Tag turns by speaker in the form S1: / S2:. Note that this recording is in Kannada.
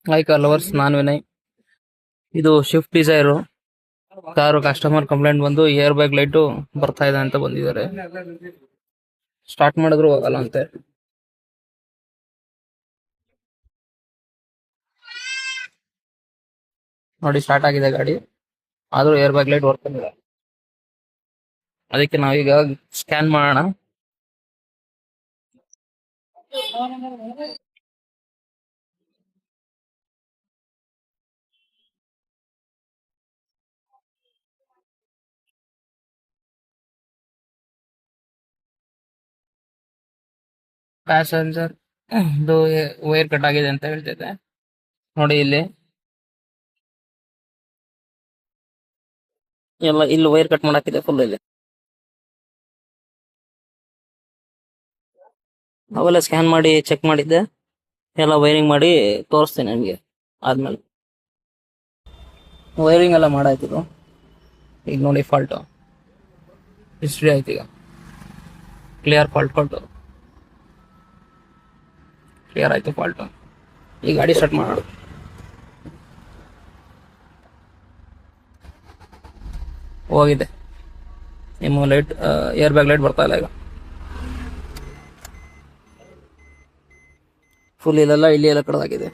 S1: ಹಾಯ್ ಕಾರ್ ಲವರ್ಸ್, ನಾನು ವಿನಯ್. ಇದು shift Dzire car. Customer complaint ಬಂದು ಏರ್ ಬ್ಯಾಗ್ ಲೈಟು ಬರ್ತಾ ಇದೆ ಅಂತ ಬಂದಿದ್ದಾರೆ. ಸ್ಟಾರ್ಟ್ ಮಾಡಿದ್ರು ಹೋಗಲ್ಲ ಅಂತೆ. ನೋಡಿ, ಸ್ಟಾರ್ಟ್ ಆಗಿದೆ ಗಾಡಿ, ಆದ್ರೂ ಏರ್ ಬ್ಯಾಗ್ ಲೈಟ್ ಬರ್ತಿಲ್ಲ. ಅದಕ್ಕೆ ನಾವೀಗ ಸ್ಕ್ಯಾನ್ ಮಾಡೋಣ. ಪ್ಯಾಸೆಂಜರ್ ಇದು ವೈರ್ ಕಟ್ ಆಗಿದೆ ಅಂತ ಹೇಳ್ತಿದೆ. ನೋಡಿ, ಇಲ್ಲಿ ವೈರ್ ಕಟ್ ಮಾಡಾಕಿದೆ ಫುಲ್. ಇಲ್ಲಿ ಅವೆಲ್ಲ ಸ್ಕ್ಯಾನ್ ಮಾಡಿ ಚೆಕ್ ಮಾಡಿದ್ದೆ, ಎಲ್ಲ ವೈರಿಂಗ್ ಮಾಡಿ ತೋರಿಸ್ತೇನೆ ನಿಮಗೆ ಆದ್ಮೇಲೆ. ವೈರಿಂಗ್ ಎಲ್ಲ ಮಾಡಾಯ್ತಿದ್ದು. ಈಗ ನೋಡಿ, ಫಾಲ್ಟ್ ಹಿಸ್ಟ್ರಿ ಆಯ್ತು. ಈಗ ಕ್ಲಿಯರ್ ಫಾಲ್ಟ್ ಕ್ಲಿಯರ್ ಆಯ್ತು ಫಾಲ್ಟ್. ಈ ಗಾಡಿ ಸ್ಟಾರ್ಟ್ ಮಾಡೋಣ. ಹೋಗಿದೆ ನಿಮ್ಮ ಲೈಟ್, ಏರ್ ಬ್ಯಾಗ್ ಲೈಟ್ ಬರ್ತಾ ಇಲ್ಲ ಈಗ. ಫುಲ್ ಇಲ್ಲೆಲ್ಲ ಇಲ್ಲಿ ಎಲ್ಲ ಕಡ್ದಾಗಿದೆ.